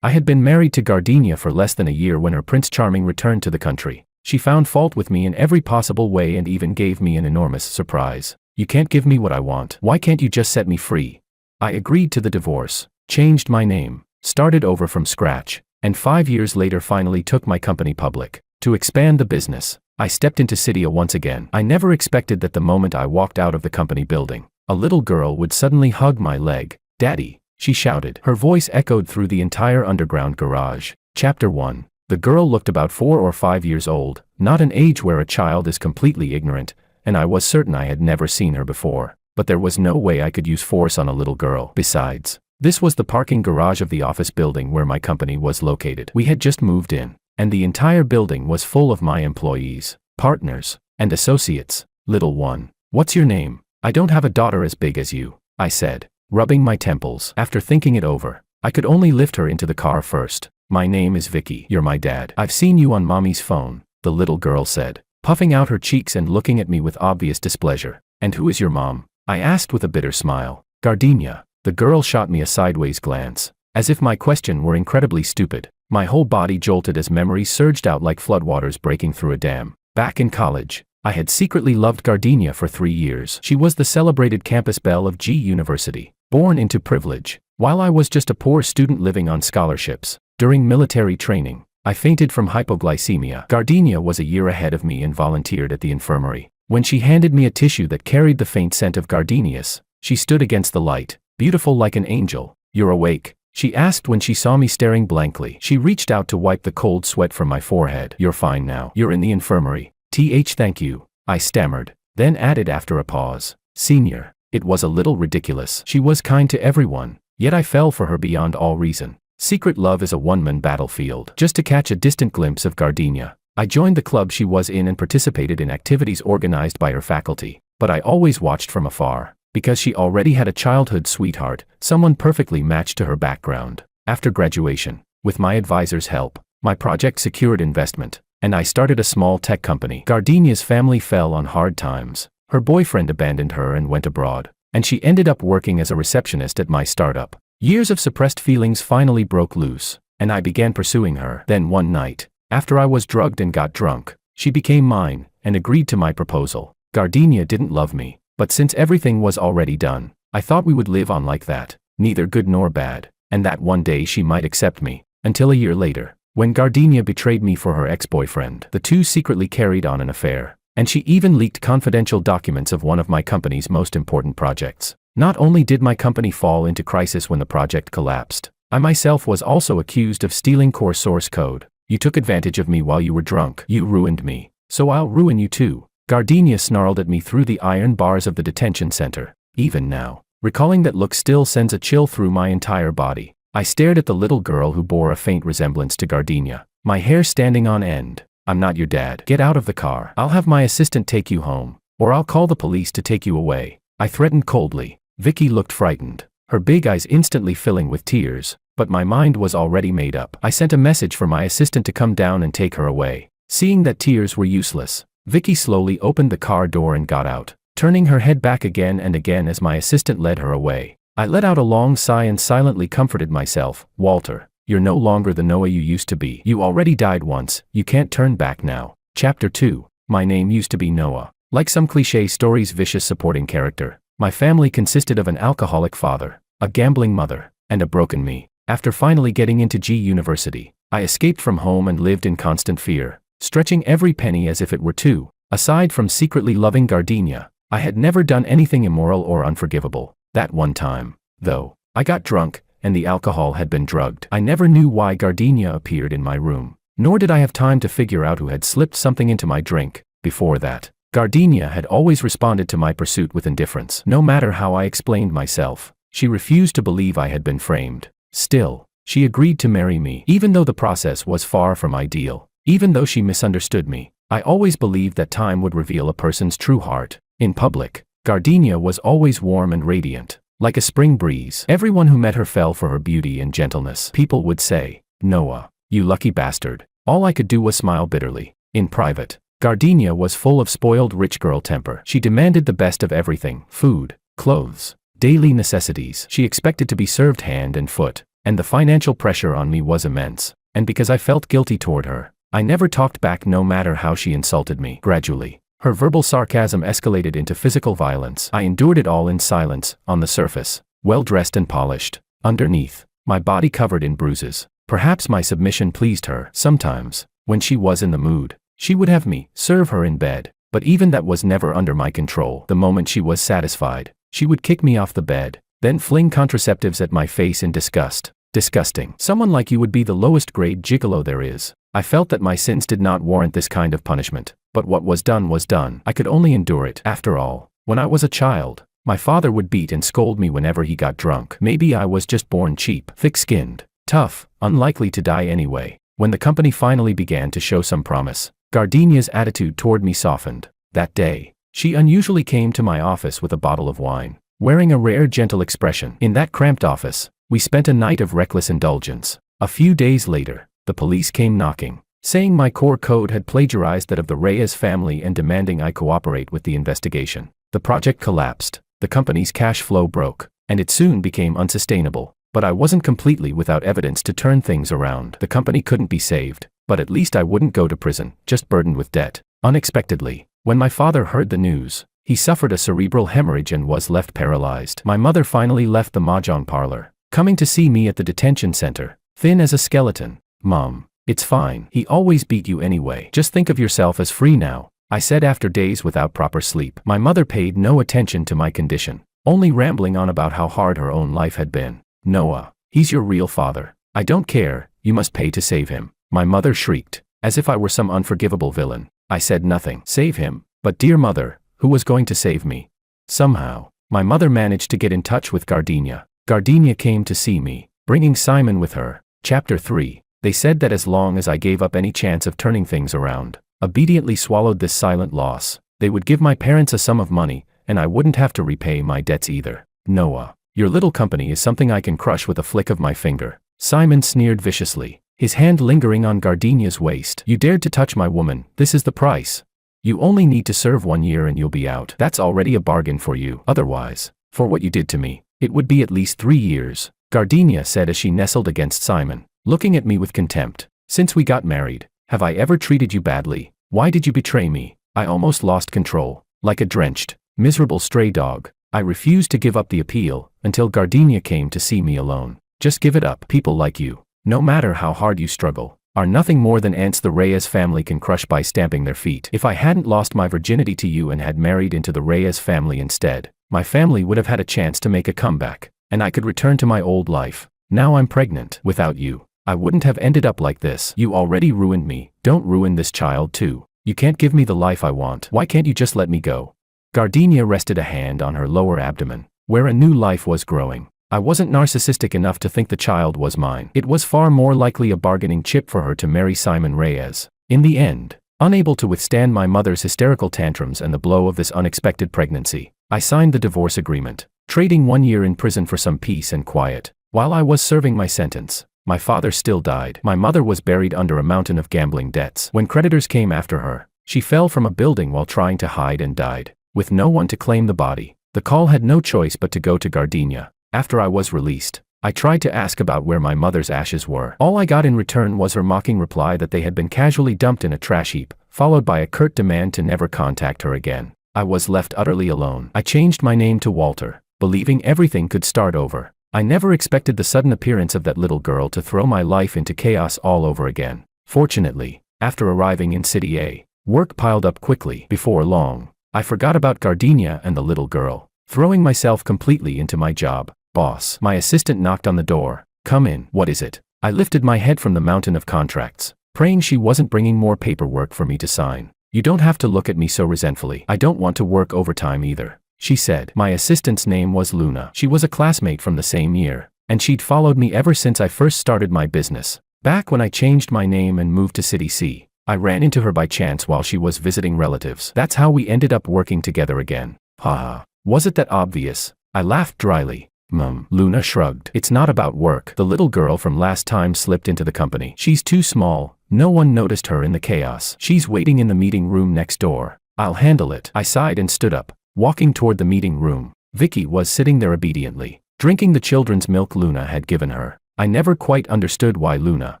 I had been married to Gardenia for less than a year when her Prince Charming returned to the country. She found fault with me in every possible way and even gave me an enormous surprise. "You can't give me what I want. Why can't you just set me free?" I agreed to the divorce, changed my name, started over from scratch, and 5 years later finally took my company public. To expand the business, I stepped into Cydia once again. I never expected that the moment I walked out of the company building, a little girl would suddenly hug my leg. "Daddy," she shouted. Her voice echoed through the entire underground garage. Chapter 1. The girl looked about 4 or 5 years old, not an age where a child is completely ignorant, and I was certain I had never seen her before. But there was no way I could use force on a little girl. Besides, this was the parking garage of the office building where my company was located. We had just moved in, and the entire building was full of my employees, partners, and associates. "Little one, what's your name?" "I don't have a daughter as big as you," I said, rubbing my temples. After thinking it over, I could only lift her into the car first. "My name is Vicky. You're my dad. I've seen you on Mommy's phone," the little girl said, puffing out her cheeks and looking at me with obvious displeasure. "And who is your mom?" I asked with a bitter smile. "Gardenia." The girl shot me a sideways glance, as if my question were incredibly stupid. My whole body jolted as memories surged out like floodwaters breaking through a dam. Back in college, I had secretly loved Gardenia for 3 years. She was the celebrated campus belle of G University, born into privilege, while I was just a poor student living on scholarships. During military training, I fainted from hypoglycemia. Gardenia was a year ahead of me and volunteered at the infirmary. When she handed me a tissue that carried the faint scent of gardenias, she stood against the light, beautiful like an angel. "You're awake?" she asked when she saw me staring blankly. She reached out to wipe the cold sweat from my forehead. "You're fine now. You're in the infirmary." Thank you," I stammered, then added after a pause, "Senior." It was a little ridiculous. She was kind to everyone, yet I fell for her beyond all reason. Secret love is a one-man battlefield. Just to catch a distant glimpse of Gardenia, I joined the club she was in and participated in activities organized by her faculty, but I always watched from afar, because she already had a childhood sweetheart, someone perfectly matched to her background. After graduation, with my advisor's help, my project secured investment, and I started a small tech company. Gardenia's family fell on hard times. Her boyfriend abandoned her and went abroad, and she ended up working as a receptionist at my startup. Years of suppressed feelings finally broke loose, and I began pursuing her. Then one night, after I was drugged and got drunk, she became mine and agreed to my proposal. Gardenia didn't love me, but since everything was already done, I thought we would live on like that, neither good nor bad, and that one day she might accept me. Until a year later, when Gardenia betrayed me for her ex-boyfriend. The two secretly carried on an affair, and she even leaked confidential documents of one of my company's most important projects. Not only did my company fall into crisis when the project collapsed, I myself was also accused of stealing core source code. "You took advantage of me while you were drunk. You ruined me, so I'll ruin you too." Gardenia snarled at me through the iron bars of the detention center. Even now, recalling that look still sends a chill through my entire body. I stared at the little girl who bore a faint resemblance to Gardenia, my hair standing on end. "I'm not your dad. Get out of the car. I'll have my assistant take you home, or I'll call the police to take you away," I threatened coldly. Vicky looked frightened, her big eyes instantly filling with tears, but my mind was already made up. I sent a message for my assistant to come down and take her away. Seeing that tears were useless, Vicky slowly opened the car door and got out, turning her head back again and again as my assistant led her away. I let out a long sigh and silently comforted myself. "Walter, you're no longer the Noah you used to be. You already died once, you can't turn back now." Chapter 2. My name used to be Noah. Like some cliché stories' vicious supporting character, my family consisted of an alcoholic father, a gambling mother, and a broken me. After finally getting into G University, I escaped from home and lived in constant fear, stretching every penny as if it were two. Aside from secretly loving Gardenia, I had never done anything immoral or unforgivable. That one time, though, I got drunk, and the alcohol had been drugged. I never knew why Gardenia appeared in my room, nor did I have time to figure out who had slipped something into my drink. Before that, Gardenia had always responded to my pursuit with indifference. No matter how I explained myself, she refused to believe I had been framed. Still, she agreed to marry me, even though the process was far from ideal. Even though she misunderstood me, I always believed that time would reveal a person's true heart. In public, Gardenia was always warm and radiant, like a spring breeze. Everyone who met her fell for her beauty and gentleness. People would say, "Noah, you lucky bastard." All I could do was smile bitterly. In private, Gardenia was full of spoiled rich girl temper. She demanded the best of everything: food, clothes, daily necessities. She expected to be served hand and foot, and the financial pressure on me was immense. And because I felt guilty toward her, I never talked back no matter how she insulted me. Gradually, her verbal sarcasm escalated into physical violence. I endured it all in silence, on the surface, well-dressed and polished. Underneath, my body covered in bruises. Perhaps my submission pleased her. Sometimes, when she was in the mood, she would have me serve her in bed. But even that was never under my control. The moment she was satisfied, she would kick me off the bed, then fling contraceptives at my face in disgust. Disgusting. Someone like you would be the lowest grade gigolo there is. I felt that my sins did not warrant this kind of punishment, but what was done was done. I could only endure it. After all, when I was a child, my father would beat and scold me whenever he got drunk. Maybe I was just born cheap, thick-skinned, tough, unlikely to die anyway. When the company finally began to show some promise, Gardenia's attitude toward me softened. That day, she unusually came to my office with a bottle of wine, wearing a rare gentle expression. In that cramped office, we spent a night of reckless indulgence. A few days later, the police came knocking, saying my core code had plagiarized that of the Reyes family and demanding I cooperate with the investigation. The project collapsed, the company's cash flow broke, and it soon became unsustainable. But I wasn't completely without evidence to turn things around. The company couldn't be saved, but at least I wouldn't go to prison, just burdened with debt. Unexpectedly, when my father heard the news, he suffered a cerebral hemorrhage and was left paralyzed. My mother finally left the mahjong parlor, coming to see me at the detention center, thin as a skeleton. Mom, it's fine. He always beat you anyway. Just think of yourself as free now, I said after days without proper sleep. My mother paid no attention to my condition, only rambling on about how hard her own life had been. Noah, he's your real father. I don't care, you must pay to save him. My mother shrieked, as if I were some unforgivable villain. I said nothing. Save him? But dear mother, who was going to save me? Somehow, my mother managed to get in touch with Gardenia. Gardenia came to see me, bringing Simon with her. Chapter 3. They said that as long as I gave up any chance of turning things around, obediently swallowed this silent loss, they would give my parents a sum of money, and I wouldn't have to repay my debts either. Noah, your little company is something I can crush with a flick of my finger. Simon sneered viciously, his hand lingering on Gardenia's waist. You dared to touch my woman, this is the price. You only need to serve 1 year and you'll be out. That's already a bargain for you. Otherwise, for what you did to me, it would be at least 3 years. Gardenia said as she nestled against Simon, looking at me with contempt. Since we got married, have I ever treated you badly? Why did you betray me? I almost lost control. Like a drenched, miserable stray dog, I refused to give up the appeal, until Gardenia came to see me alone. Just give it up. People like you, no matter how hard you struggle, are nothing more than ants the Reyes family can crush by stamping their feet. If I hadn't lost my virginity to you and had married into the Reyes family instead, my family would have had a chance to make a comeback, and I could return to my old life. Now I'm pregnant. Without you, I wouldn't have ended up like this. You already ruined me. Don't ruin this child too. You can't give me the life I want. Why can't you just let me go? Gardenia rested a hand on her lower abdomen, where a new life was growing. I wasn't narcissistic enough to think the child was mine. It was far more likely a bargaining chip for her to marry Simon Reyes. In the end, unable to withstand my mother's hysterical tantrums and the blow of this unexpected pregnancy, I signed the divorce agreement, trading 1 year in prison for some peace and quiet. While I was serving my sentence, my father still died. My mother was buried under a mountain of gambling debts. When creditors came after her, she fell from a building while trying to hide and died, with no one to claim the body. The call had no choice but to go to Gardenia. After I was released, I tried to ask about where my mother's ashes were. All I got in return was her mocking reply that they had been casually dumped in a trash heap, followed by a curt demand to never contact her again. I was left utterly alone. I changed my name to Walter, believing everything could start over. I never expected the sudden appearance of that little girl to throw my life into chaos all over again. Fortunately, after arriving in City A, work piled up quickly. Before long, I forgot about Gardenia and the little girl, throwing myself completely into my job. Boss, my assistant knocked on the door. Come in. What is it? I lifted my head from the mountain of contracts, praying she wasn't bringing more paperwork for me to sign. You don't have to look at me so resentfully. I don't want to work overtime either, she said. My assistant's name was Luna. She was a classmate from the same year, and she'd followed me ever since I first started my business. Back when I changed my name and moved to City C, I ran into her by chance while she was visiting relatives. That's how we ended up working together again. Haha, was it that obvious? I laughed dryly. Luna shrugged. It's not about work. The little girl from last time slipped into the company. She's too small. No one noticed her in the chaos. She's waiting in the meeting room next door. I'll handle it. I sighed and stood up, walking toward the meeting room. Vicky was sitting there obediently, drinking the children's milk Luna had given her. I never quite understood why Luna,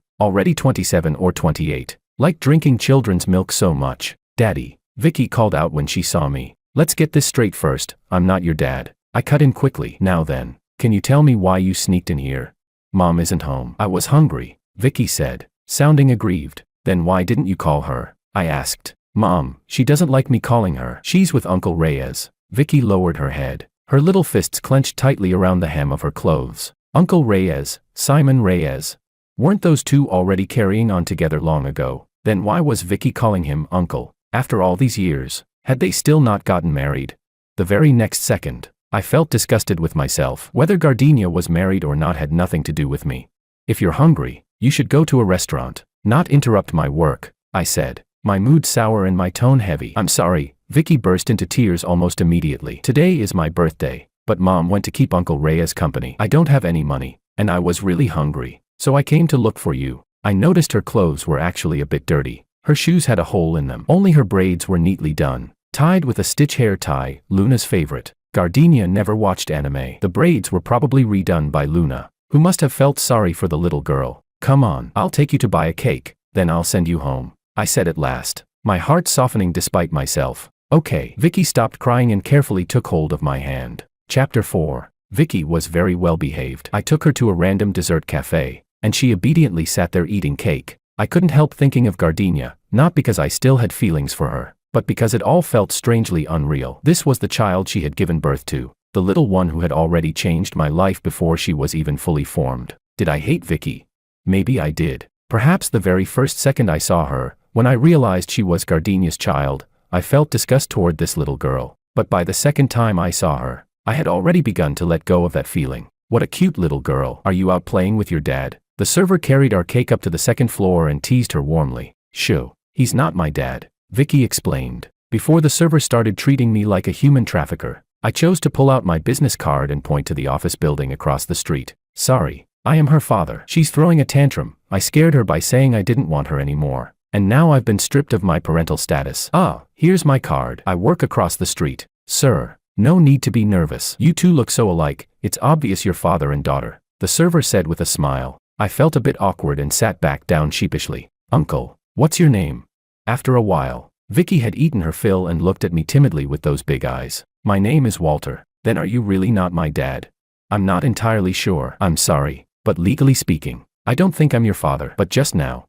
already 27 or 28, liked drinking children's milk so much. Daddy, Vicky called out when she saw me. Let's get this straight first, I'm not your dad. I cut in quickly. Now then, can you tell me why you sneaked in here? Mom isn't home. I was hungry, Vicky said, sounding aggrieved. Then why didn't you call her? I asked. Mom, she doesn't like me calling her. She's with Uncle Reyes. Vicky lowered her head. Her little fists clenched tightly around the hem of her clothes. Uncle Reyes, Simon Reyes. Weren't those two already carrying on together long ago? Then why was Vicky calling him uncle? After all these years, had they still not gotten married? The very next second, I felt disgusted with myself. Whether Gardenia was married or not had nothing to do with me. If you're hungry, you should go to a restaurant, not interrupt my work, I said, my mood sour and my tone heavy. I'm sorry, Vicky burst into tears almost immediately. Today is my birthday, but Mom went to keep Uncle Reyes company. I don't have any money, and I was really hungry, so I came to look for you. I noticed her clothes were actually a bit dirty. Her shoes had a hole in them. Only her braids were neatly done, tied with a stitch hair tie, Luna's favorite. Gardenia never watched anime. The braids were probably redone by Luna, who must have felt sorry for the little girl. Come on, I'll take you to buy a cake, then I'll send you home, I said at last, my heart softening despite myself. Okay. Vicky stopped crying and carefully took hold of my hand. Chapter 4. Vicky was very well behaved. I took her to a random dessert cafe, and she obediently sat there eating cake. I couldn't help thinking of Gardenia, not because I still had feelings for her, but because it all felt strangely unreal. This was the child she had given birth to, the little one who had already changed my life before she was even fully formed. Did I hate Vicky? Maybe I did. Perhaps the very first second I saw her, when I realized she was Gardenia's child, I felt disgust toward this little girl. But by the second time I saw her, I had already begun to let go of that feeling. What a cute little girl. Are you out playing with your dad? The server carried our cake up to the second floor and teased her warmly. Shoo, he's not my dad, Vicky explained. Before the server started treating me like a human trafficker, I chose to pull out my business card and point to the office building across the street. Sorry, I am her father. She's throwing a tantrum. I scared her by saying I didn't want her anymore. And now I've been stripped of my parental status. Ah, here's my card. I work across the street. Sir, no need to be nervous. You two look so alike, it's obvious you're father and daughter, the server said with a smile. I felt a bit awkward and sat back down sheepishly. Uncle, what's your name? After a while, Vicky had eaten her fill and looked at me timidly with those big eyes. My name is Walter. Then are you really not my dad? I'm not entirely sure. I'm sorry, but legally speaking, I don't think I'm your father. But just now,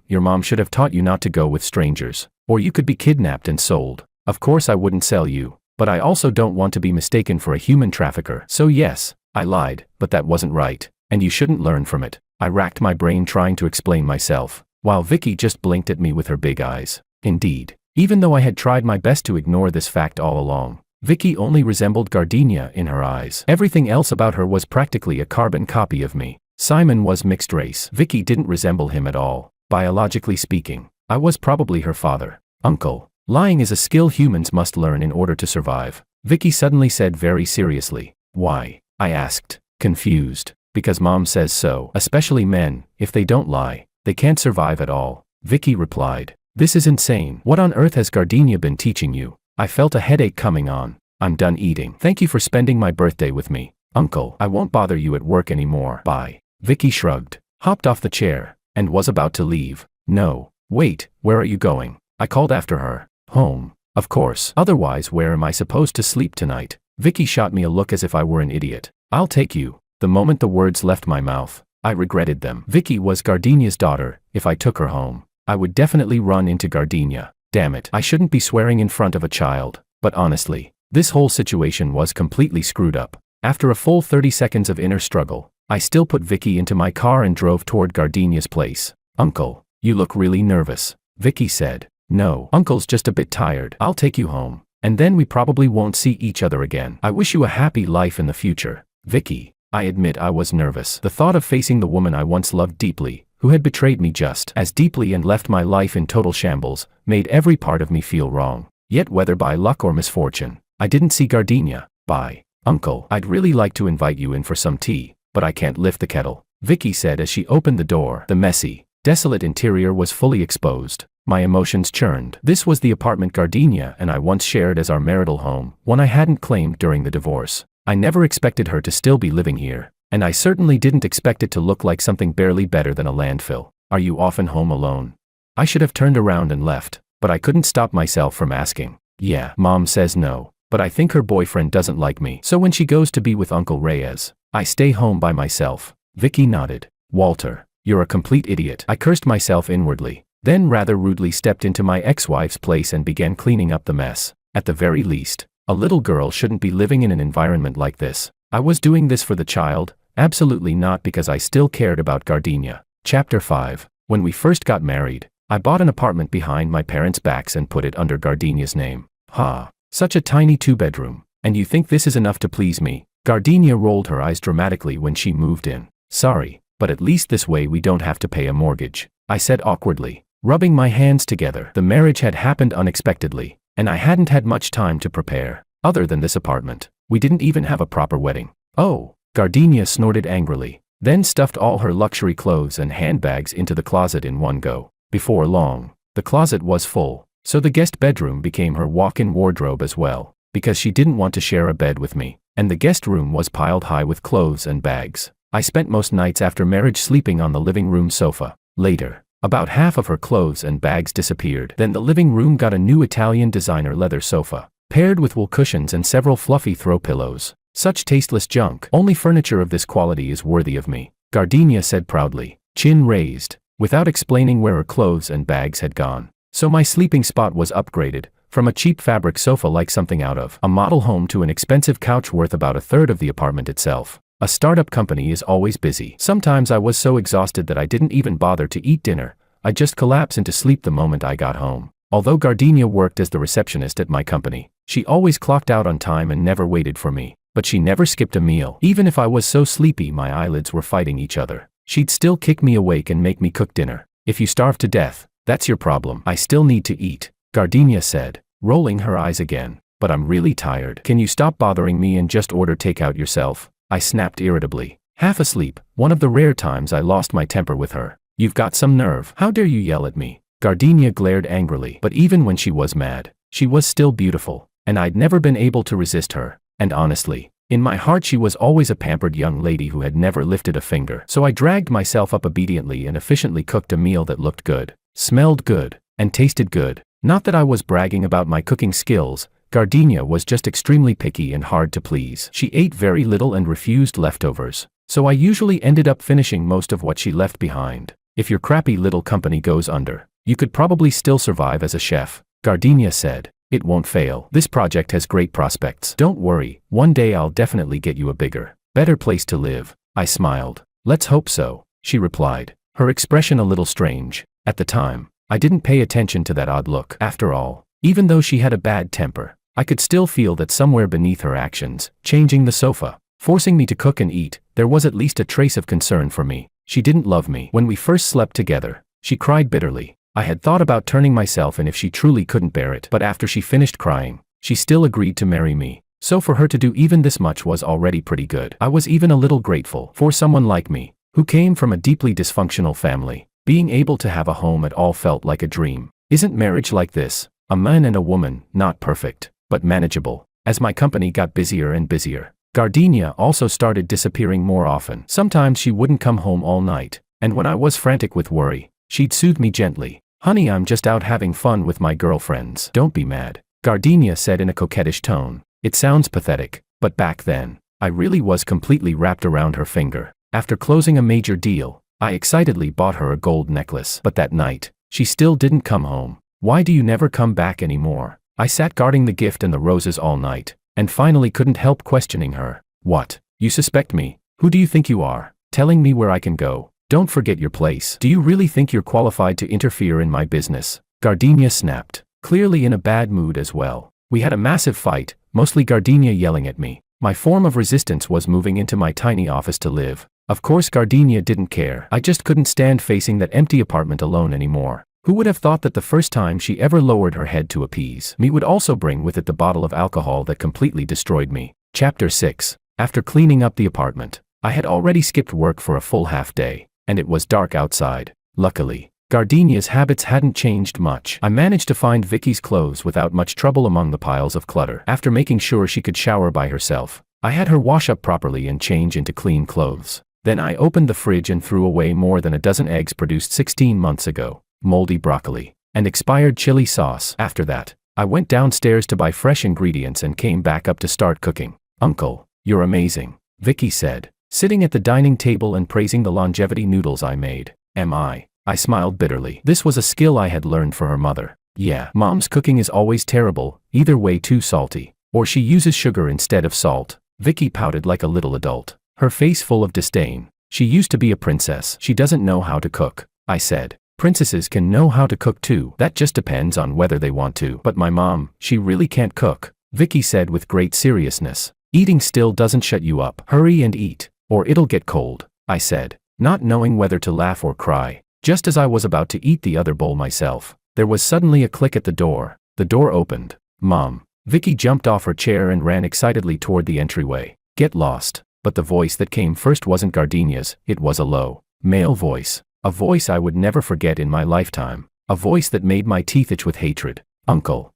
your mom should have taught you not to go with strangers, or you could be kidnapped and sold. Of course I wouldn't sell you, but I also don't want to be mistaken for a human trafficker. So yes, I lied, but that wasn't right, and you shouldn't learn from it. I racked my brain trying to explain myself, while Vicky just blinked at me with her big eyes. Indeed, even though I had tried my best to ignore this fact all along, Vicky only resembled Gardenia in her eyes. Everything else about her was practically a carbon copy of me. Simon was mixed race. Vicky didn't resemble him at all. Biologically speaking, I was probably her father. Uncle, lying is a skill humans must learn in order to survive, Vicky suddenly said very seriously. Why? I asked, confused. Because Mom says so. Especially men, if they don't lie, they can't survive at all, Vicky replied. This is insane. What on earth has Gardenia been teaching you? I felt a headache coming on. I'm done eating. Thank you for spending my birthday with me. Uncle, I won't bother you at work anymore. Bye. Vicky shrugged, hopped off the chair, and was about to leave. No, wait, where are you going? I called after her. Home, of course. Otherwise, where am I supposed to sleep tonight? Vicky shot me a look as if I were an idiot. I'll take you. The moment the words left my mouth, I regretted them. Vicky was Gardenia's daughter. If I took her home, I would definitely run into Gardenia. Damn it, I shouldn't be swearing in front of a child. But honestly, this whole situation was completely screwed up. After a full 30 seconds of inner struggle, I still put Vicky into my car and drove toward Gardenia's place. Uncle, you look really nervous, Vicky said. No, Uncle's just a bit tired. I'll take you home, and then we probably won't see each other again. I wish you a happy life in the future, Vicky. I admit I was nervous. The thought of facing the woman I once loved deeply, who had betrayed me just as deeply and left my life in total shambles, made every part of me feel wrong. Yet whether by luck or misfortune, I didn't see Gardenia. Bye. Uncle, I'd really like to invite you in for some tea, but I can't lift the kettle, Vicky said as she opened the door. The messy, desolate interior was fully exposed. My emotions churned. This was the apartment Gardenia and I once shared as our marital home, one I hadn't claimed during the divorce. I never expected her to still be living here, And I certainly didn't expect it to look like something barely better than a landfill. Are you often home alone? I should have turned around and left, but I couldn't stop myself from asking. Yeah, Mom says no, but I think her boyfriend doesn't like me. So when she goes to be with Uncle Reyes, I stay home by myself. Vicky nodded. Walter, you're a complete idiot. I cursed myself inwardly, then rather rudely stepped into my ex-wife's place and began cleaning up the mess. At the very least, a little girl shouldn't be living in an environment like this. I was doing this for the child, absolutely not because I still cared about Gardenia. Chapter 5. When we first got married, I bought an apartment behind my parents' backs and put it under Gardenia's name. Ha! Such a tiny 2-bedroom. And you think this is enough to please me? Gardenia rolled her eyes dramatically when she moved in. Sorry, but at least this way we don't have to pay a mortgage, I said awkwardly, rubbing my hands together. The marriage had happened unexpectedly, and I hadn't had much time to prepare. Other than this apartment, we didn't even have a proper wedding. Oh, Gardenia snorted angrily, then stuffed all her luxury clothes and handbags into the closet in one go. Before long, the closet was full, so the guest bedroom became her walk-in wardrobe as well, because she didn't want to share a bed with me, and the guest room was piled high with clothes and bags. I spent most nights after marriage sleeping on the living room sofa. Later, about half of her clothes and bags disappeared. Then the living room got a new Italian designer leather sofa, paired with wool cushions and several fluffy throw pillows. Such tasteless junk. Only furniture of this quality is worthy of me, Gardenia said proudly, chin raised, without explaining where her clothes and bags had gone. So my sleeping spot was upgraded, from a cheap fabric sofa like something out of a model home to an expensive couch worth about a third of the apartment itself. A startup company is always busy. Sometimes I was so exhausted that I didn't even bother to eat dinner. I'd just collapse into sleep the moment I got home. Although Gardenia worked as the receptionist at my company, she always clocked out on time and never waited for me. But she never skipped a meal. Even if I was so sleepy my eyelids were fighting each other, she'd still kick me awake and make me cook dinner. If you starve to death, that's your problem. I still need to eat, Gardenia said, rolling her eyes again. But I'm really tired. Can you stop bothering me and just order takeout yourself? I snapped irritably, half asleep, one of the rare times I lost my temper with her. You've got some nerve. How dare you yell at me? Gardenia glared angrily. But even when she was mad, she was still beautiful, and I'd never been able to resist her. And honestly, in my heart she was always a pampered young lady who had never lifted a finger. So I dragged myself up obediently and efficiently cooked a meal that looked good, smelled good, and tasted good. Not that I was bragging about my cooking skills. Gardenia was just extremely picky and hard to please. She ate very little and refused leftovers, so I usually ended up finishing most of what she left behind. If your crappy little company goes under, you could probably still survive as a chef, Gardenia said. It won't fail. This project has great prospects. Don't worry, one day I'll definitely get you a bigger, better place to live. I smiled. Let's hope so, she replied, her expression a little strange. At the time, I didn't pay attention to that odd look. After all, even though she had a bad temper, I could still feel that somewhere beneath her actions, changing the sofa, forcing me to cook and eat, there was at least a trace of concern for me. She didn't love me. When we first slept together, she cried bitterly. I had thought about turning myself in if she truly couldn't bear it. But after she finished crying, she still agreed to marry me. So for her to do even this much was already pretty good. I was even a little grateful for someone like me, who came from a deeply dysfunctional family. Being able to have a home at all felt like a dream. Isn't marriage like this? A man and a woman, not perfect, but manageable. As my company got busier and busier, Gardenia also started disappearing more often. Sometimes she wouldn't come home all night, and when I was frantic with worry, she'd soothe me gently. Honey, I'm just out having fun with my girlfriends. Don't be mad, Gardenia said in a coquettish tone. It sounds pathetic, but back then, I really was completely wrapped around her finger. After closing a major deal, I excitedly bought her a gold necklace. But that night, she still didn't come home. Why do you never come back anymore? I sat guarding the gift and the roses all night, and finally couldn't help questioning her. What? You suspect me? Who do you think you are? Telling me where I can go? Don't forget your place. Do you really think you're qualified to interfere in my business? Gardenia snapped, clearly in a bad mood as well. We had a massive fight, mostly Gardenia yelling at me. My form of resistance was moving into my tiny office to live. Of course Gardenia didn't care. I just couldn't stand facing that empty apartment alone anymore. Who would have thought that the first time she ever lowered her head to appease me would also bring with it the bottle of alcohol that completely destroyed me? Chapter 6. After cleaning up the apartment, I had already skipped work for a full half day, and it was dark outside. Luckily, Gardenia's habits hadn't changed much. I managed to find Vicky's clothes without much trouble among the piles of clutter. After making sure she could shower by herself, I had her wash up properly and change into clean clothes. Then I opened the fridge and threw away more than a dozen eggs produced 16 months ago, moldy broccoli, and expired chili sauce. After that, I went downstairs to buy fresh ingredients and came back up to start cooking. Uncle, you're amazing, Vicky said, sitting at the dining table and praising the longevity noodles I made. Am I? I smiled bitterly. This was a skill I had learned from her mother. Yeah, Mom's cooking is always terrible, either way too salty, or she uses sugar instead of salt. Vicky pouted like a little adult, her face full of disdain. She used to be a princess. She doesn't know how to cook, I said. Princesses can know how to cook too. That just depends on whether they want to. But my mom, she really can't cook, Vicky said with great seriousness. Eating still doesn't shut you up. Hurry and eat, or it'll get cold, I said, not knowing whether to laugh or cry. Just as I was about to eat the other bowl myself, there was suddenly a click at the door. The door opened. Mom. Vicky jumped off her chair and ran excitedly toward the entryway. Get lost. But the voice that came first wasn't Gardenia's, it was a low, male voice. A voice I would never forget in my lifetime. A voice that made my teeth itch with hatred. Uncle.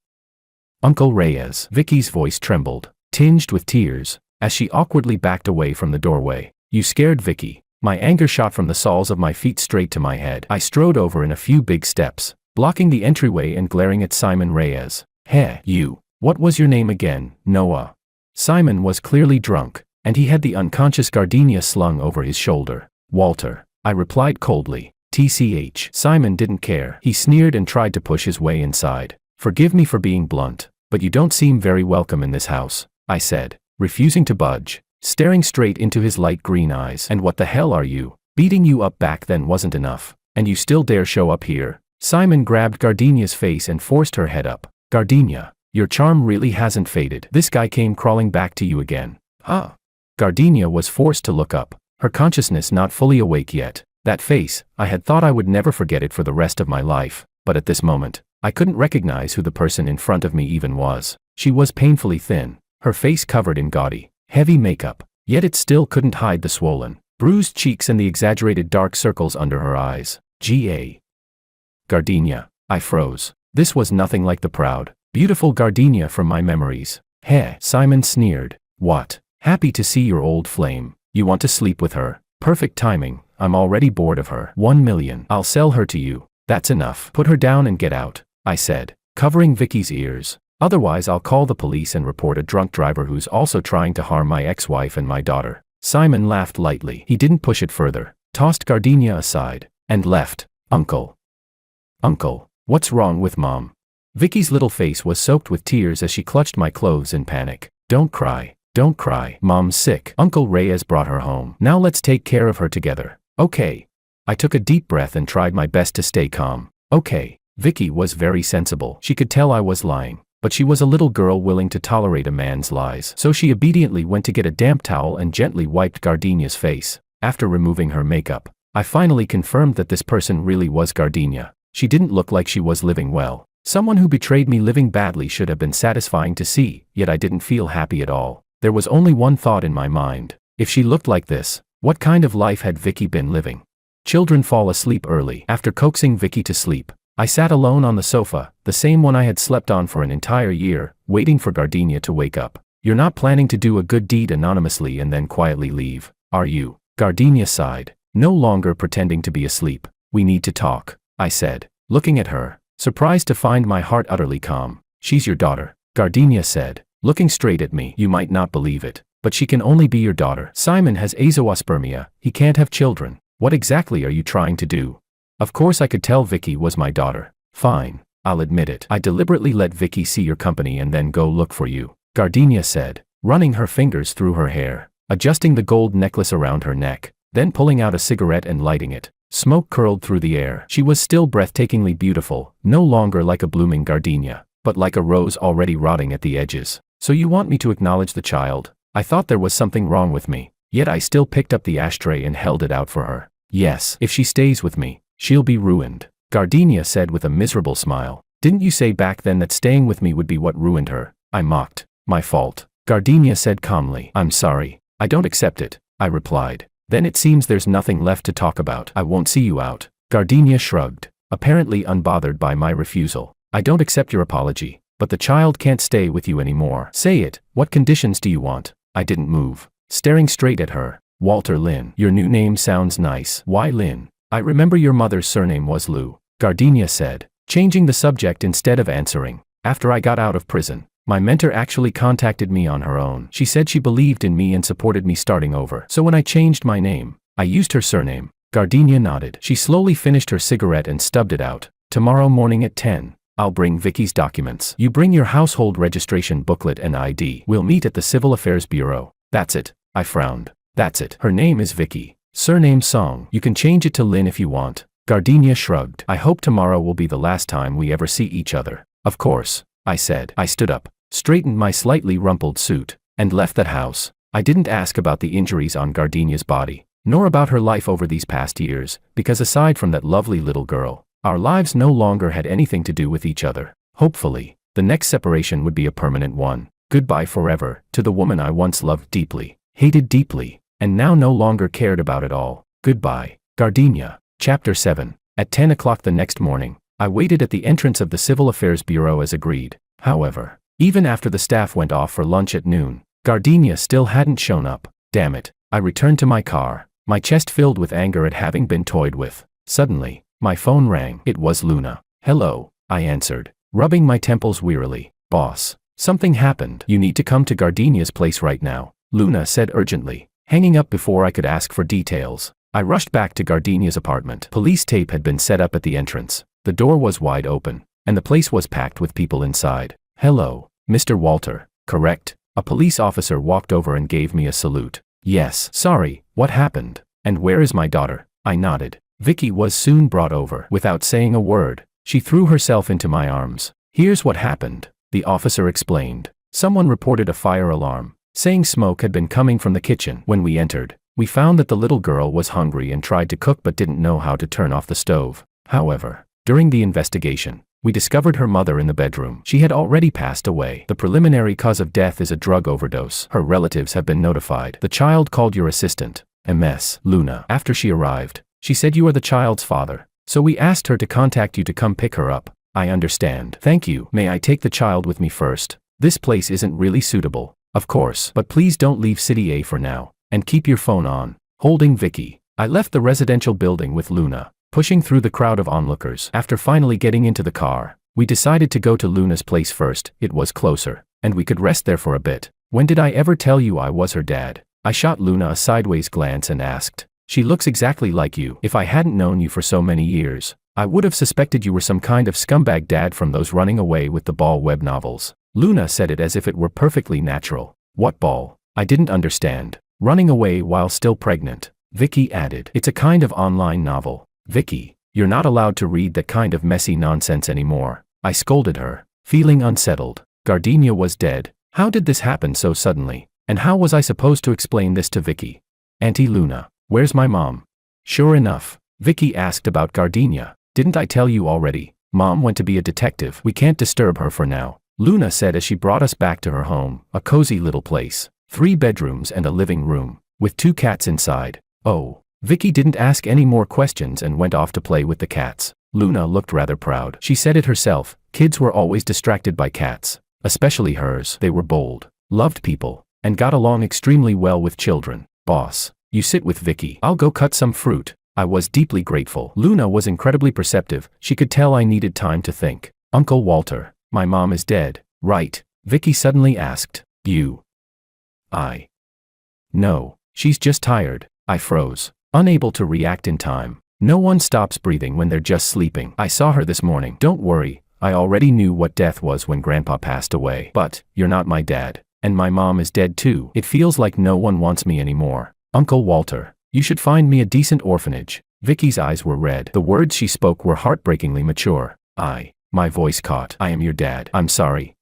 Uncle Reyes. Vicky's voice trembled, tinged with tears, as she awkwardly backed away from the doorway. You scared Vicky. My anger shot from the soles of my feet straight to my head. I strode over in a few big steps, blocking the entryway and glaring at Simon Reyes. Hey, you. What was your name again, Noah? Simon was clearly drunk, and he had the unconscious Gardenia slung over his shoulder. Walter, I replied coldly. TCH. Simon didn't care. He sneered and tried to push his way inside. Forgive me for being blunt, but you don't seem very welcome in this house, I said, refusing to budge, staring straight into his light green eyes. And what the hell are you? Beating you up back then wasn't enough, and you still dare show up here? Simon grabbed Gardenia's face and forced her head up. Gardenia. Your charm really hasn't faded. This guy came crawling back to you again. Huh? Gardenia was forced to look up, her consciousness not fully awake yet. That face, I had thought I would never forget it for the rest of my life, but at this moment, I couldn't recognize who the person in front of me even was. She was painfully thin, her face covered in gaudy, heavy makeup, yet it still couldn't hide the swollen, bruised cheeks and the exaggerated dark circles under her eyes. G.A. Gardenia. I froze. This was nothing like the proud, beautiful Gardenia from my memories. Heh, Simon sneered. What? Happy to see your old flame. You want to sleep with her? Perfect timing. I'm already bored of her. 1 million. I'll sell her to you. That's enough. Put her down and get out, I said, covering Vicky's ears. Otherwise I'll call the police and report a drunk driver who's also trying to harm my ex-wife and my daughter. Simon laughed lightly. He didn't push it further, tossed Gardenia aside, and left. Uncle. Uncle. What's wrong with Mom? Vicky's little face was soaked with tears as she clutched my clothes in panic. Don't cry. Don't cry. Mom's sick. Uncle Reyes brought her home. Now let's take care of her together. Okay. I took a deep breath and tried my best to stay calm. Okay. Vicky was very sensible. She could tell I was lying, but she was a little girl willing to tolerate a man's lies. So she obediently went to get a damp towel and gently wiped Gardenia's face. After removing her makeup, I finally confirmed that this person really was Gardenia. She didn't look like she was living well. Someone who betrayed me living badly should have been satisfying to see, yet I didn't feel happy at all. There was only one thought in my mind. If she looked like this, what kind of life had Vicky been living? Children fall asleep early. After coaxing Vicky to sleep, I sat alone on the sofa, the same one I had slept on for an entire year, waiting for Gardenia to wake up. You're not planning to do a good deed anonymously and then quietly leave, are you? Gardenia sighed, no longer pretending to be asleep. We need to talk, I said, looking at her, surprised to find my heart utterly calm. She's your daughter, Gardenia said, looking straight at me. You might not believe it, but she can only be your daughter. Simon has azoospermia, he can't have children. What exactly are you trying to do? Of course I could tell Vicky was my daughter. Fine, I'll admit it. I deliberately let Vicky see your company and then go look for you, Gardenia said, running her fingers through her hair, adjusting the gold necklace around her neck, then pulling out a cigarette and lighting it. Smoke curled through the air. She was still breathtakingly beautiful, no longer like a blooming gardenia, but like a rose already rotting at the edges. So you want me to acknowledge the child? I thought there was something wrong with me, yet I still picked up the ashtray and held it out for her. Yes, if she stays with me, she'll be ruined, Gardenia said with a miserable smile. Didn't you say back then that staying with me would be what ruined her? I mocked. My fault, Gardenia said calmly. I'm sorry. I don't accept it, I replied. Then it seems there's nothing left to talk about. I won't see you out. Gardenia shrugged, apparently unbothered by my refusal. I don't accept your apology, but the child can't stay with you anymore. Say it. What conditions do you want? I didn't move, staring straight at her. Walter Lynn. Your new name sounds nice. Why Lynn? I remember your mother's surname was Liu, Gardenia said, changing the subject instead of answering. After I got out of prison, my mentor actually contacted me on her own. She said she believed in me and supported me starting over. So when I changed my name, I used her surname. Gardenia nodded. She slowly finished her cigarette and stubbed it out. Tomorrow morning at 10. I'll bring Vicky's documents. You bring your household registration booklet and ID. We'll meet at the Civil Affairs Bureau. That's it. I frowned. That's it. Her name is Vicky. Surname Song. You can change it to Lynn if you want. Gardenia shrugged. I hope tomorrow will be the last time we ever see each other. Of course, I said. I stood up, straightened my slightly rumpled suit, and left that house. I didn't ask about the injuries on Gardenia's body, nor about her life over these past years, because aside from that lovely little girl, our lives no longer had anything to do with each other. Hopefully, the next separation would be a permanent one. Goodbye forever, to the woman I once loved deeply, hated deeply, and now no longer cared about at all. Goodbye, Gardenia. Chapter 7. At 10 o'clock the next morning, I waited at the entrance of the Civil Affairs Bureau as agreed. However, even after the staff went off for lunch at noon, Gardenia still hadn't shown up. Damn it. I returned to my car, my chest filled with anger at having been toyed with. Suddenly, my phone rang. It was Luna. Hello, I answered, rubbing my temples wearily. Boss, something happened. You need to come to Gardenia's place right now, Luna said urgently, hanging up before I could ask for details. I rushed back to Gardenia's apartment. Police tape had been set up at the entrance. The door was wide open, and the place was packed with people inside. Hello, Mr. Walter, correct? A police officer walked over and gave me a salute. Yes. Sorry, what happened? And where is my daughter? I nodded. Vicky was soon brought over. Without saying a word, she threw herself into my arms. Here's what happened, the officer explained. Someone reported a fire alarm, saying smoke had been coming from the kitchen. When we entered, we found that the little girl was hungry and tried to cook but didn't know how to turn off the stove. However, during the investigation, we discovered her mother in the bedroom. She had already passed away. The preliminary cause of death is a drug overdose. Her relatives have been notified. The child called your assistant, MS Luna. After she arrived, she said you are the child's father, so we asked her to contact you to come pick her up. I understand. Thank you. May I take the child with me first? This place isn't really suitable, of course, but please don't leave City A for now, and keep your phone on. Holding Vicky, I left the residential building with Luna, pushing through the crowd of onlookers. After finally getting into the car, we decided to go to Luna's place first. It was closer, and we could rest there for a bit. When did I ever tell you I was her dad? I shot Luna a sideways glance and asked. She looks exactly like you. If I hadn't known you for so many years, I would have suspected you were some kind of scumbag dad from those running away with the ball web novels. Luna said it as if it were perfectly natural. What ball? I didn't understand. Running away while still pregnant, Vicky added. It's a kind of online novel. Vicky, you're not allowed to read that kind of messy nonsense anymore. I scolded her, feeling unsettled. Gardenia was dead. How did this happen so suddenly? And how was I supposed to explain this to Vicky? Auntie Luna, where's my mom? Sure enough, Vicky asked about Gardenia. Didn't I tell you already? Mom went to be a detective. We can't disturb her for now, Luna said as she brought us back to her home, a cozy little place. 3 bedrooms and a living room, with 2 cats inside. Oh. Vicky didn't ask any more questions and went off to play with the cats. Luna looked rather proud. She said it herself, kids were always distracted by cats, especially hers. They were bold, loved people, and got along extremely well with children. Boss, you sit with Vicky. I'll go cut some fruit. I was deeply grateful. Luna was incredibly perceptive. She could tell I needed time to think. Uncle Walter, my mom is dead, right? Vicky suddenly asked. No, she's just tired. I froze, unable to react in time. No one stops breathing when they're just sleeping. I saw her this morning. Don't worry, I already knew what death was when Grandpa passed away. But, you're not my dad, and my mom is dead too. It feels like no one wants me anymore. Uncle Walter, you should find me a decent orphanage. Vicky's eyes were red. The words she spoke were heartbreakingly mature. My voice caught. I am your dad. I'm sorry.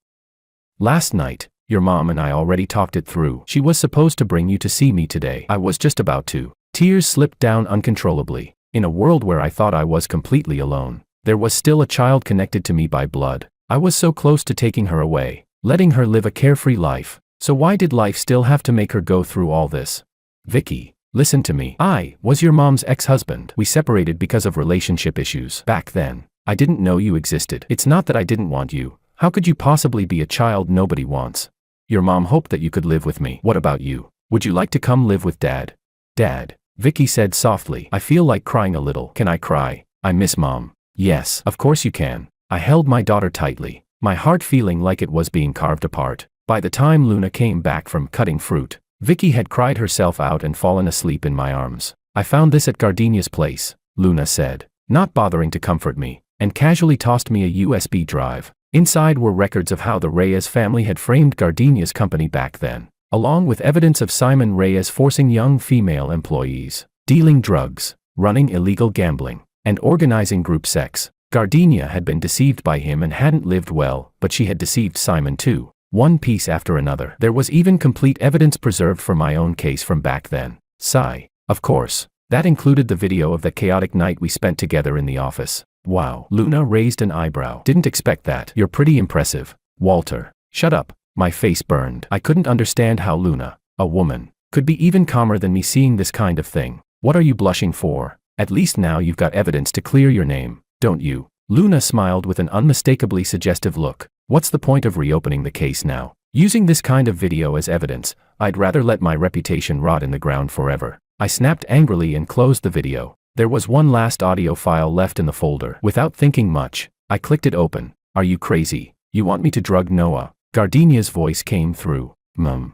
Last night, your mom and I already talked it through. She was supposed to bring you to see me today. I was just about to. Tears slipped down uncontrollably. In a world where I thought I was completely alone, there was still a child connected to me by blood. I was so close to taking her away, letting her live a carefree life. So why did life still have to make her go through all this? Vicky, listen to me. I was your mom's ex-husband. We separated because of relationship issues. Back then, I didn't know you existed. It's not that I didn't want you. How could you possibly be a child nobody wants? Your mom hoped that you could live with me. What about you? Would you like to come live with Dad? Dad, Vicky said softly. I feel like crying a little. Can I cry? I miss Mom. Yes, of course you can. I held my daughter tightly, my heart feeling like it was being carved apart. By the time Luna came back from cutting fruit, Vicky had cried herself out and fallen asleep in my arms. I found this at Gardenia's place, Luna said, not bothering to comfort me, and casually tossed me a USB drive. Inside were records of how the Reyes family had framed Gardenia's company back then, along with evidence of Simon Reyes forcing young female employees, dealing drugs, running illegal gambling, and organizing group sex. Gardenia had been deceived by him and hadn't lived well, but she had deceived Simon too. One piece after another. There was even complete evidence preserved for my own case from back then. Sigh. Of course. That included the video of the chaotic night we spent together in the office. Wow. Luna raised an eyebrow. Didn't expect that. You're pretty impressive. Walter. Shut up. My face burned. I couldn't understand how Luna, a woman, could be even calmer than me seeing this kind of thing. What are you blushing for? At least now you've got evidence to clear your name, don't you? Luna smiled with an unmistakably suggestive look. What's the point of reopening the case now? Using this kind of video as evidence, I'd rather let my reputation rot in the ground forever. I snapped angrily and closed the video. There was one last audio file left in the folder. Without thinking much, I clicked it open. Are you crazy? You want me to drug Noah? Gardenia's voice came through.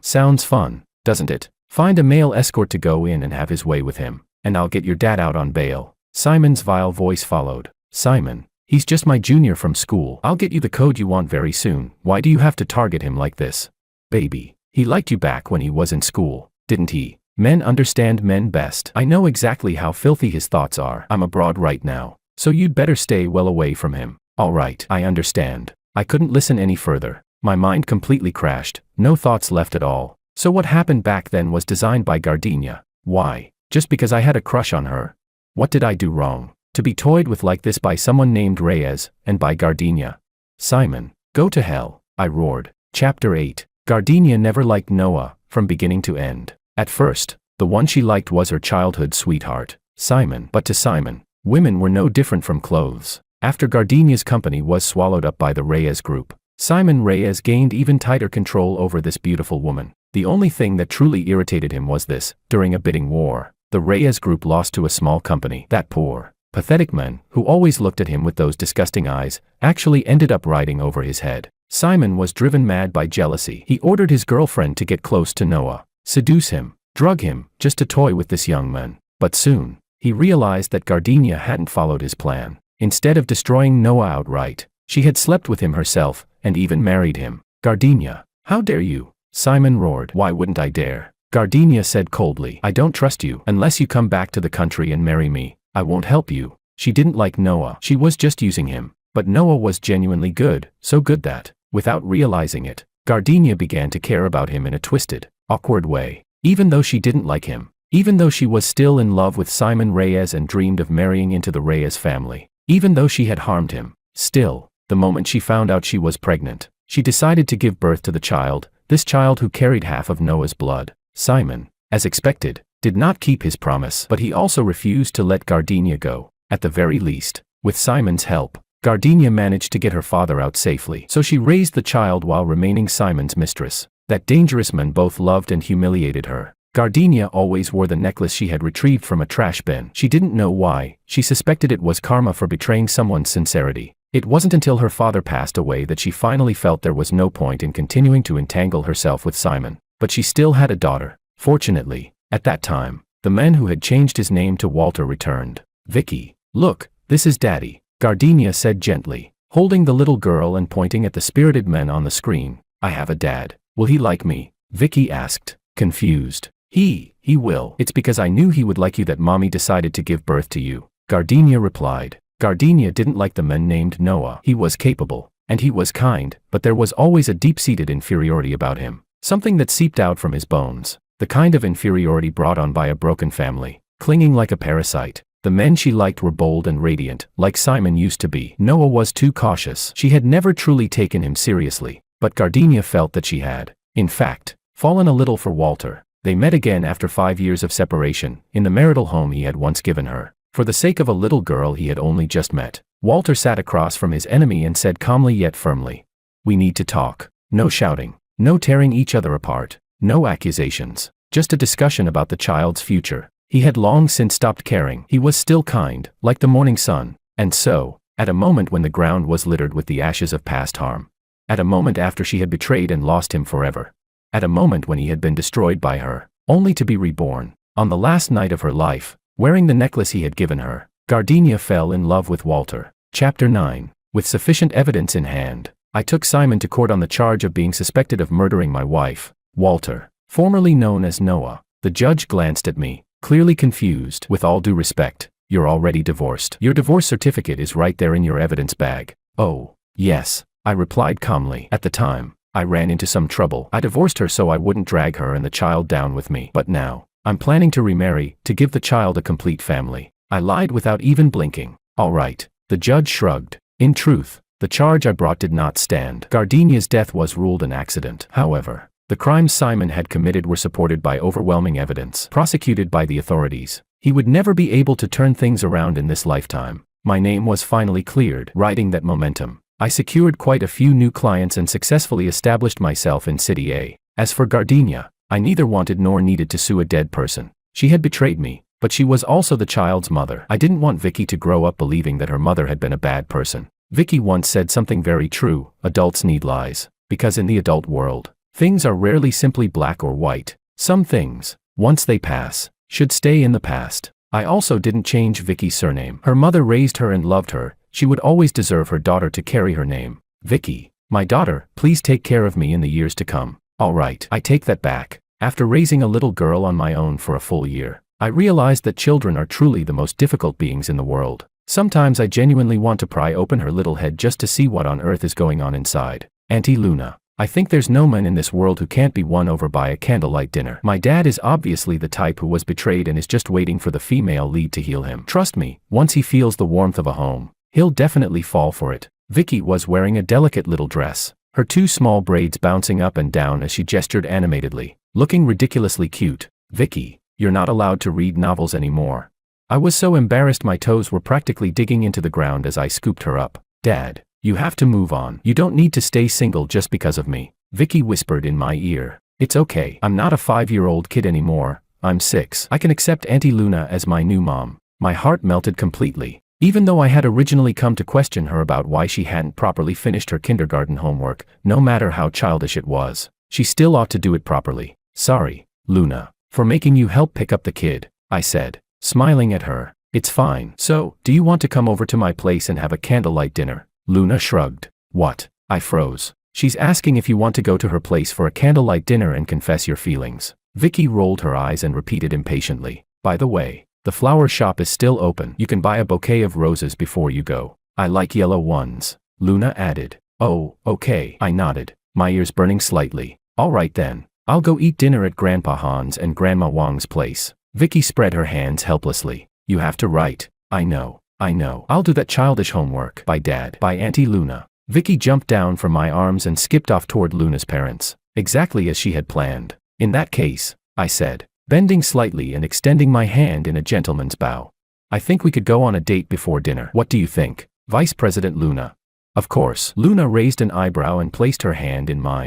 Sounds fun, doesn't it? Find a male escort to go in and have his way with him, and I'll get your dad out on bail. Simon's vile voice followed. Simon. He's just my junior from school. I'll get you the code you want very soon. Why do you have to target him like this? Baby, he liked you back when he was in school, didn't he? Men understand men best. I know exactly how filthy his thoughts are. I'm abroad right now, so you'd better stay well away from him. All right, I understand. I couldn't listen any further. My mind completely crashed, no thoughts left at all. So what happened back then was designed by Gardenia. Why? Just because I had a crush on her? What did I do wrong to be toyed with like this by someone named Reyes, and by Gardenia? Simon, go to hell, I roared. Chapter 8. Gardenia never liked Noah, from beginning to end. At first, the one she liked was her childhood sweetheart, Simon. But to Simon, women were no different from clothes. After Gardenia's company was swallowed up by the Reyes group, Simon Reyes gained even tighter control over this beautiful woman. The only thing that truly irritated him was this: during a bidding war, the Reyes group lost to a small company. That poor, pathetic man, who always looked at him with those disgusting eyes, actually ended up riding over his head. Simon was driven mad by jealousy. He ordered his girlfriend to get close to Noah, seduce him, drug him, just to toy with this young man. But soon, he realized that Gardenia hadn't followed his plan. Instead of destroying Noah outright, she had slept with him herself, and even married him. Gardenia, how dare you? Simon roared. Why wouldn't I dare? Gardenia said coldly. I don't trust you. Unless you come back to the country and marry me, I won't help you. She didn't like Noah. She was just using him. But Noah was genuinely good, so good that, without realizing it, Gardenia began to care about him in a twisted, awkward way. Even though she didn't like him, even though she was still in love with Simon Reyes and dreamed of marrying into the Reyes family, even though she had harmed him, still, the moment she found out she was pregnant, she decided to give birth to the child, this child who carried half of Noah's blood. Simon, as expected, did not keep his promise, but he also refused to let Gardenia go. At the very least, with Simon's help, Gardenia managed to get her father out safely. So she raised the child while remaining Simon's mistress. That dangerous man both loved and humiliated her. Gardenia always wore the necklace she had retrieved from a trash bin. She didn't know why. She suspected it was karma for betraying someone's sincerity. It wasn't until her father passed away that she finally felt there was no point in continuing to entangle herself with Simon. But she still had a daughter. Fortunately, at that time, the man who had changed his name to Walter returned. Vicky, look, this is Daddy, Gardenia said gently, holding the little girl and pointing at the spirited man on the screen. I have a dad. Will he like me? Vicky asked, confused. He will. It's because I knew he would like you that Mommy decided to give birth to you, Gardenia replied. Gardenia didn't like the man named Noah. He was capable, and he was kind, but there was always a deep-seated inferiority about him. Something that seeped out from his bones. The kind of inferiority brought on by a broken family, clinging like a parasite. The men she liked were bold and radiant, like Simon used to be. Noah was too cautious. She had never truly taken him seriously, but Gardenia felt that she had, in fact, fallen a little for Walter. They met again after 5 years of separation, in the marital home he had once given her. For the sake of a little girl he had only just met, Walter sat across from his enemy and said calmly yet firmly, "We need to talk. No shouting. No tearing each other apart. No accusations. Just a discussion about the child's future. He had long since stopped caring. He was still kind, like the morning sun. And so, at a moment when the ground was littered with the ashes of past harm. At a moment after she had betrayed and lost him forever. At a moment when he had been destroyed by her, only to be reborn. On the last night of her life, wearing the necklace he had given her, Gardenia fell in love with Walter. Chapter 9. With sufficient evidence in hand, I took Simon to court on the charge of being suspected of murdering my wife, Walter, formerly known as Noah. The judge glanced at me, clearly confused. With all due respect, you're already divorced. Your divorce certificate is right there in your evidence bag. Oh, yes, I replied calmly. At the time, I ran into some trouble. I divorced her so I wouldn't drag her and the child down with me. But now, I'm planning to remarry, to give the child a complete family. I lied without even blinking. All right, the judge shrugged. In truth, the charge I brought did not stand. Gardenia's death was ruled an accident. However, the crimes Simon had committed were supported by overwhelming evidence. Prosecuted by the authorities, he would never be able to turn things around in this lifetime. My name was finally cleared. Riding that momentum, I secured quite a few new clients and successfully established myself in City A. As for Gardenia, I neither wanted nor needed to sue a dead person. She had betrayed me, but she was also the child's mother. I didn't want Vicky to grow up believing that her mother had been a bad person. Vicky once said something very true: adults need lies, because in the adult world, things are rarely simply black or white. Some things, once they pass, should stay in the past. I also didn't change Vicky's surname. Her mother raised her and loved her. She would always deserve her daughter to carry her name. Vicky, my daughter, please take care of me in the years to come. All right, I take that back. After raising a little girl on my own for a full year, I realized that children are truly the most difficult beings in the world. Sometimes I genuinely want to pry open her little head just to see what on earth is going on inside. Auntie Luna, I think there's no man in this world who can't be won over by a candlelight dinner. My dad is obviously the type who was betrayed and is just waiting for the female lead to heal him. Trust me, once he feels the warmth of a home, he'll definitely fall for it. Vicky was wearing a delicate little dress, her two small braids bouncing up and down as she gestured animatedly, looking ridiculously cute. Vicky, you're not allowed to read novels anymore. I was so embarrassed my toes were practically digging into the ground as I scooped her up. Dad, you have to move on. You don't need to stay single just because of me. Vicky whispered in my ear. It's okay. I'm not a 5-year-old kid anymore. I'm 6. I can accept Auntie Luna as my new mom. My heart melted completely. Even though I had originally come to question her about why she hadn't properly finished her kindergarten homework, no matter how childish it was, she still ought to do it properly. Sorry, Luna, for making you help pick up the kid, I said, smiling at her. It's fine. So, do you want to come over to my place and have a candlelight dinner? Luna shrugged. What? I froze. She's asking if you want to go to her place for a candlelight dinner and confess your feelings. Vicky rolled her eyes and repeated impatiently. By the way, the flower shop is still open. You can buy a bouquet of roses before you go. I like yellow ones, Luna added. Oh, okay, I nodded, my ears burning slightly. All right then, I'll go eat dinner at Grandpa Han's and Grandma Wang's place. Vicky spread her hands helplessly. You have to write. I know. I'll do that childish homework. Bye Dad. Bye Auntie Luna. Vicky jumped down from my arms and skipped off toward Luna's parents, exactly as she had planned. In that case, I said, bending slightly and extending my hand in a gentleman's bow. I think we could go on a date before dinner. What do you think, Vice President Luna? Of course. Luna raised an eyebrow and placed her hand in mine.